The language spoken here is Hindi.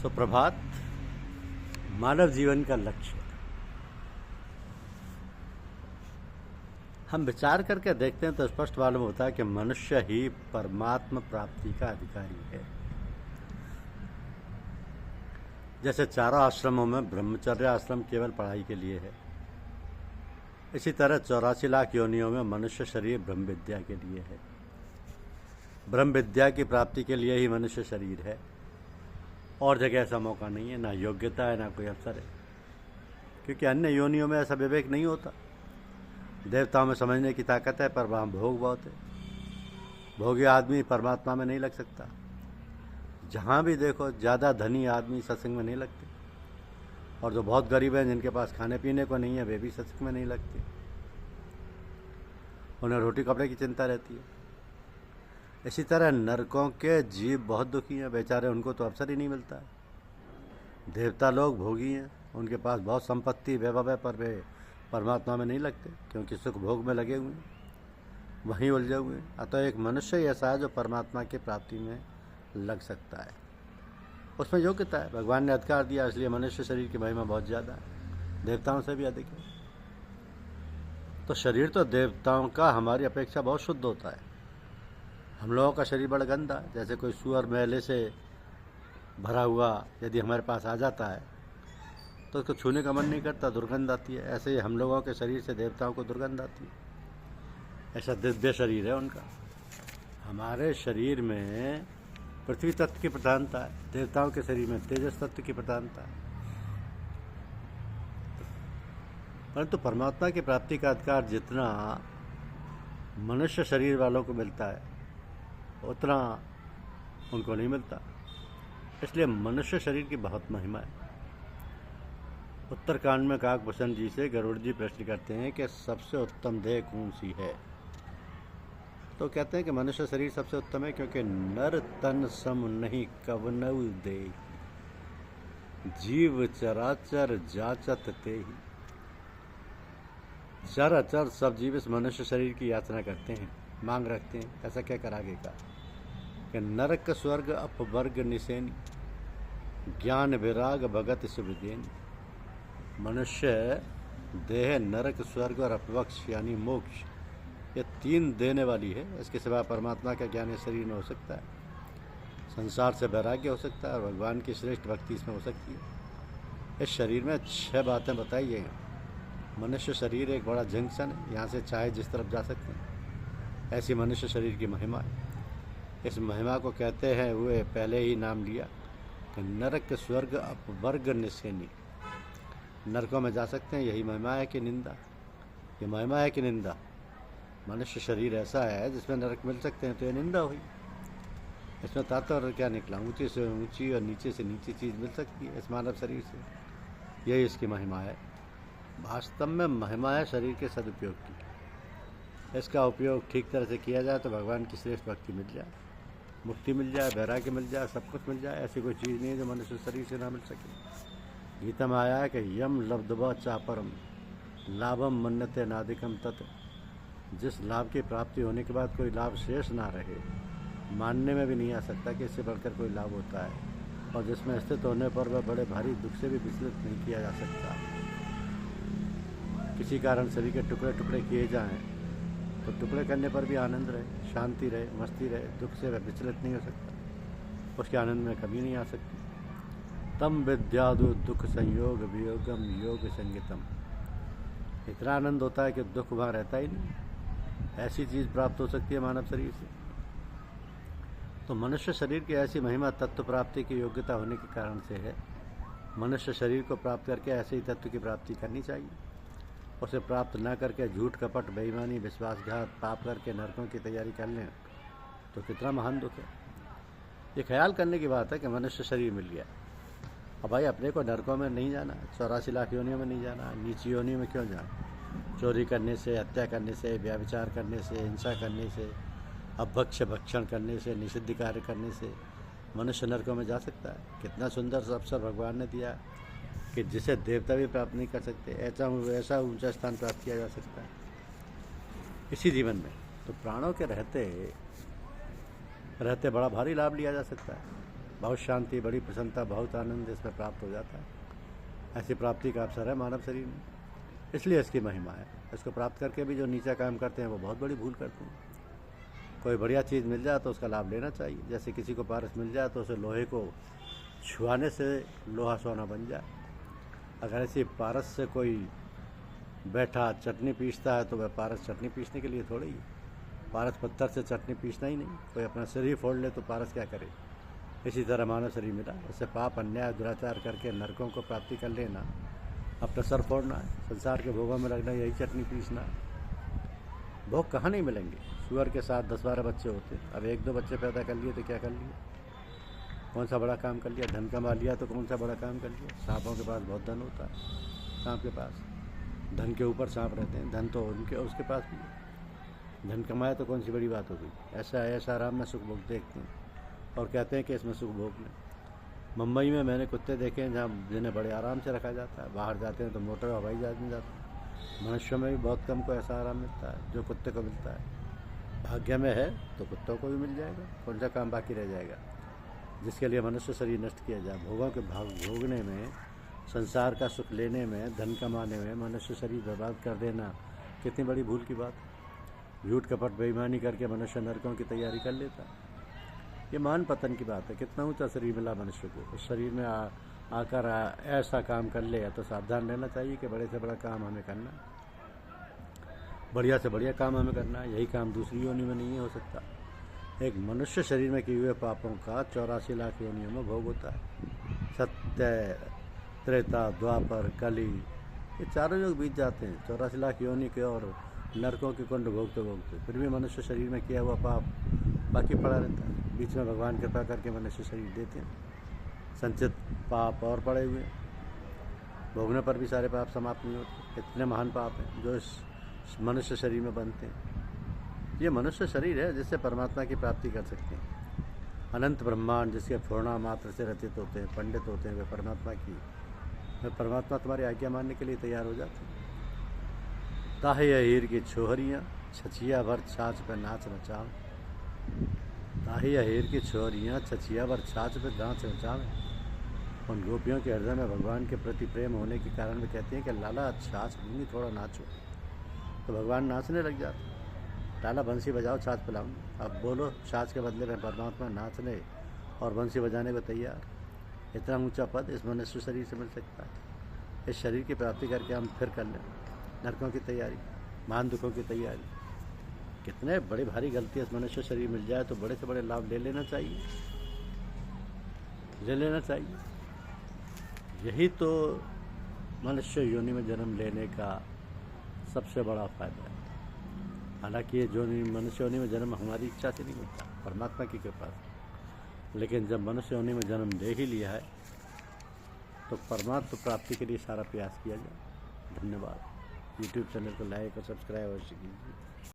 सुप्रभात। मानव जीवन का लक्ष्य। हम विचार करके देखते हैं तो स्पष्ट मालूम होता है कि मनुष्य ही परमात्मा प्राप्ति का अधिकारी है। जैसे चारों आश्रमों में ब्रह्मचर्य आश्रम केवल पढ़ाई के लिए है, इसी तरह 84 लाख योनियों में मनुष्य शरीर ब्रह्म विद्या के लिए है। ब्रह्म विद्या की प्राप्ति के लिए ही मनुष्य शरीर है। और जगह ऐसा मौका नहीं है, ना योग्यता है, ना कोई अवसर है, क्योंकि अन्य योनियों में ऐसा विवेक नहीं होता। देवताओं में समझने की ताकत है, पर वहाँ भोग बहुत है। भोगी आदमी परमात्मा में नहीं लग सकता। जहाँ भी देखो ज़्यादा धनी आदमी सत्संग में नहीं लगते, और जो बहुत गरीब हैं, जिनके पास खाने पीने को नहीं है, वे भी सत्संग में नहीं लगते। उन्हें रोटी कपड़े की चिंता रहती है। इसी तरह नरकों के जीव बहुत दुखी हैं, बेचारे, उनको तो अवसर ही नहीं मिलता है। देवता लोग भोगी हैं, उनके पास बहुत संपत्ति वैभव है, पर वे परमात्मा में नहीं लगते, क्योंकि सुख भोग में लगे हुए हैं, वहीं उलझे हुए हैं। अतः एक मनुष्य ही ऐसा है जो परमात्मा की प्राप्ति में लग सकता है। उसमें योग्यता है, भगवान ने अधिकार दिया, इसलिए मनुष्य शरीर की महिमा बहुत ज़्यादा है, देवताओं से भी अधिक है। तो शरीर तो देवताओं का हमारी अपेक्षा बहुत शुद्ध होता है। हम लोगों का शरीर बड़ा गंदा है। जैसे कोई सूअर मैले से भरा हुआ यदि हमारे पास आ जाता है तो उसको छूने का मन नहीं करता, दुर्गंध आती है। ऐसे ही हम लोगों के शरीर से देवताओं को दुर्गंध आती है। ऐसा दिव्य शरीर है उनका। हमारे शरीर में पृथ्वी तत्व की प्रधानता है, देवताओं के शरीर में तेजस तत्व की प्रधानता है। परंतु परमात्मा की प्राप्ति का अधिकार जितना मनुष्य शरीर वालों को मिलता है, उतना उनको नहीं मिलता। इसलिए मनुष्य शरीर की बहुत महिमा है। उत्तरकांड में काकभूषण जी से गरुड़ जी प्रश्न करते हैं कि सबसे उत्तम देह कौन सी है। तो कहते हैं कि मनुष्य शरीर सबसे उत्तम है, क्योंकि नर तन सम नहीं कवनऊ देहि, जीव चराचर जाचत तेहि। चराचर सब जीव इस मनुष्य शरीर की याचना करते हैं, मांग रखते हैं। ऐसा क्या कर आगे का कि नरक स्वर्ग अपवर्ग निसेनी, ज्ञान विराग भगत सुविदेन। मनुष्य देह नरक स्वर्ग और अपवक्ष यानी मोक्ष, ये तीन देने वाली है। इसके सिवा परमात्मा का ज्ञान इस शरीर में हो सकता है, संसार से वैराग्य हो सकता है, और भगवान की श्रेष्ठ भक्ति इसमें हो सकती है। इस शरीर में 6 बातें बताई गई हैं। मनुष्य शरीर एक बड़ा जंक्शन है, यहाँ से चाहे जिस तरफ जा सकते हैं। ऐसी मनुष्य शरीर की महिमा है। इस महिमा को कहते हैं हुए पहले ही नाम लिया कि नरक स्वर्ग अपवर्ग निसेनी। नरकों में जा सकते हैं, यही महिमा है कि निंदा? ये महिमा है कि निंदा? मनुष्य शरीर ऐसा है जिसमें नरक मिल सकते हैं, तो ये निंदा हुई। इसमें तात्पर्य क्या निकला? ऊंची से ऊंची और नीचे से नीची चीज़ मिल सकती है इस मानव शरीर से। यही इसकी महिमा है। वास्तव में महिमा है शरीर के सदुपयोग की। इसका उपयोग ठीक तरह से किया जाए तो भगवान की श्रेष्ठ भक्ति मिल जाए, मुक्ति मिल जाए, वैराग्य मिल जाए, सब कुछ मिल जाए। ऐसी कोई चीज़ नहीं है जो मनुष्य शरीर से ना मिल सके। गीता में आया है कि यम लब्धवा चापरम लाभम मन्नते नादिकम तत्। जिस लाभ की प्राप्ति होने के बाद कोई लाभ शेष ना रहे, मानने में भी नहीं आ सकता कि इससे बढ़कर कोई लाभ होता है, और जिसमें स्थित होने पर वह बड़े भारी दुख से भी विचलित नहीं किया जा सकता। किसी कारण शरीर के टुकड़े टुकड़े किए जाएं तो टुकड़े करने पर भी आनंद रहे, शांति रहे, मस्ती रहे, दुख से वह विचलित नहीं हो सकता। उसके आनंद में कमी नहीं आ सकती। तम विद्यादु दुख संयोग वियोगम योग संगीतम। इतना आनंद होता है कि दुख वहाँ रहता ही नहीं। ऐसी चीज़ प्राप्त हो सकती है मानव शरीर से। तो मनुष्य शरीर की ऐसी महिमा तत्व प्राप्ति की योग्यता होने के कारण से है। मनुष्य शरीर को प्राप्त करके ऐसे ही तत्व की प्राप्ति करनी चाहिए। उसे प्राप्त न करके झूठ कपट बेईमानी विश्वासघात पाप करके नरकों की तैयारी कर लें तो कितना महान दुख है। ये ख्याल करने की बात है कि मनुष्य शरीर मिल गया, अब भाई अपने को नरकों में नहीं जाना, 84 लाख योनियों में नहीं जाना, नीची योनियों में क्यों जाना? चोरी करने से, हत्या करने से, व्यभिचार करने से, हिंसा करने से, अभक्ष भक्षण करने से, निषिद्ध कार्य करने से मनुष्य नरकों में जा सकता है। कितना सुंदर अवसर भगवान ने दिया कि जिसे देवता भी प्राप्त नहीं कर सकते, ऐसा ऊंचा स्थान प्राप्त किया जा सकता है इसी जीवन में। तो प्राणों के रहते रहते बड़ा भारी लाभ लिया जा सकता है। बहुत शांति, बड़ी प्रसन्नता, बहुत आनंद इसमें प्राप्त हो जाता है। ऐसी प्राप्ति का अवसर है मानव शरीर में, इसलिए इसकी महिमा है। इसको प्राप्त करके भी जो नीचा काम करते हैं वो बहुत बड़ी भूल करते हैं। कोई बढ़िया चीज़ मिल जाए तो उसका लाभ लेना चाहिए। जैसे किसी को पारस मिल जाए तो उसे लोहे को छुआने से लोहा सोना बन जाए। अगर ऐसी पारस से कोई बैठा चटनी पीसता है तो वह पारस चटनी पीसने के लिए थोड़ी ही, पारस पत्थर से चटनी पीसना ही नहीं। कोई अपना शरीर फोड़ ले तो पारस क्या करे। इसी तरह मानव शरीर मिला, इससे पाप, अन्याय, दुराचार करके नरकों को प्राप्ति कर लेना, अपना सर फोड़ना है, संसार के भोगों में लगना, यही चटनी पीसना है। भोग कहाँ नहीं मिलेंगे। सुअर के साथ 10-12 बच्चे होते, अब 1-2 बच्चे पैदा कर लिए तो क्या कर लिए, कौन सा बड़ा काम कर लिया। धन कमा लिया तो कौन सा बड़ा काम कर लिया। सांपों के पास बहुत धन होता है, सांप के पास धन के ऊपर सांप रहते हैं, धन तो उनके उसके पास भी है। धन कमाए तो कौन सी बड़ी बात हो गई। ऐसा आराम में सुख भोग देखते हैं और कहते हैं कि इसमें सुख भोग लें। मुंबई में मैंने कुत्ते देखे हैं जहाँ जिन्हें बड़े आराम से रखा जाता है। बाहर जाते हैं तो मोटर हवाई जहाज में जाते हैं। मनुष्यों में भी बहुत कम को ऐसा आराम मिलता है जो कुत्ते को मिलता है। भाग्य में है तो कुत्तों को भी मिल जाएगा, कौन सा काम बाकी रह जाएगा। जिसके लिए मनुष्य शरीर नष्ट किया जाए, भोगों के भाग भोगने में, संसार का सुख लेने में, धन कमाने में मनुष्य शरीर बर्बाद कर देना कितनी बड़ी भूल की बात है। झूठ कपट बेईमानी करके मनुष्य नरकों की तैयारी कर लेता है। ये मान पतन की बात है। कितना ऊंचा शरीर मिला मनुष्य को, उस शरीर में आकर ऐसा काम कर ले तो सावधान रहना चाहिए कि बड़े से बड़ा काम हमें करना है, बढ़िया से बढ़िया काम हमें करना है। यही काम दूसरी योनि में नहीं हो सकता। एक मनुष्य शरीर में किए हुए पापों का 84 लाख योनियों में भोग होता है। सत्य, त्रेता, द्वापर, कली, ये चारों युग बीत जाते हैं 84 लाख योनि के और नरकों के कुंड भोगते, फिर भी मनुष्य शरीर में किया हुआ पाप बाकी पड़ा रहता है। बीच में भगवान कृपा करके मनुष्य शरीर देते हैं, संचित पाप और पड़े हुए, भोगने पर भी सारे पाप समाप्त नहीं होते। इतने महान पाप हैं जो इस मनुष्य शरीर में बनते हैं। ये मनुष्य शरीर है जिससे परमात्मा की प्राप्ति कर सकते हैं। अनंत ब्रह्मांड जिसके पूर्णा मात्र से रचित होते हैं, पंडित होते हैं, वे परमात्मा तुम्हारी आज्ञा मानने के लिए तैयार हो जाते हैं। ताहे हीर की छोहरियाँ छछिया भर छाछ पे नाच नचाओ। ताहे हीर की छोहरियाँ छछिया भर छाछ पे नाच नचावे। उन गोपियों के हृदय में भगवान के प्रति प्रेम होने के कारण वे कहती हैं कि लाला छाछ दूंगी, थोड़ा नाचो। तो भगवान नाचने लग जाते। लाला बंसी बजाओ, छाछ पिलाऊंगी। अब बोलो, छाछ के बदले में परमात्मा नाचने और बंसी बजाने को तैयार। इतना ऊंचा पद इस मनुष्य शरीर से मिल सकता है। इस शरीर की प्राप्ति करके हम फिर कर लें नरकों की तैयारी, महान दुखों की तैयारी। कितने बड़ी भारी गलती है। इस मनुष्य शरीर मिल जाए तो बड़े से बड़े लाभ ले लेना चाहिए। यही तो मनुष्य योनि में जन्म लेने का सबसे बड़ा फायदा है। हालांकि ये जो मनुष्य योनि में जन्म हमारी इच्छा से नहीं मिलता, परमात्मा की कृपा से। लेकिन जब मनुष्य योनि में जन्म ले ही लिया है तो परमात्मा प्राप्ति के लिए सारा प्रयास किया जाए। धन्यवाद। यूट्यूब चैनल को लाइक और सब्सक्राइब अवश्य कीजिए।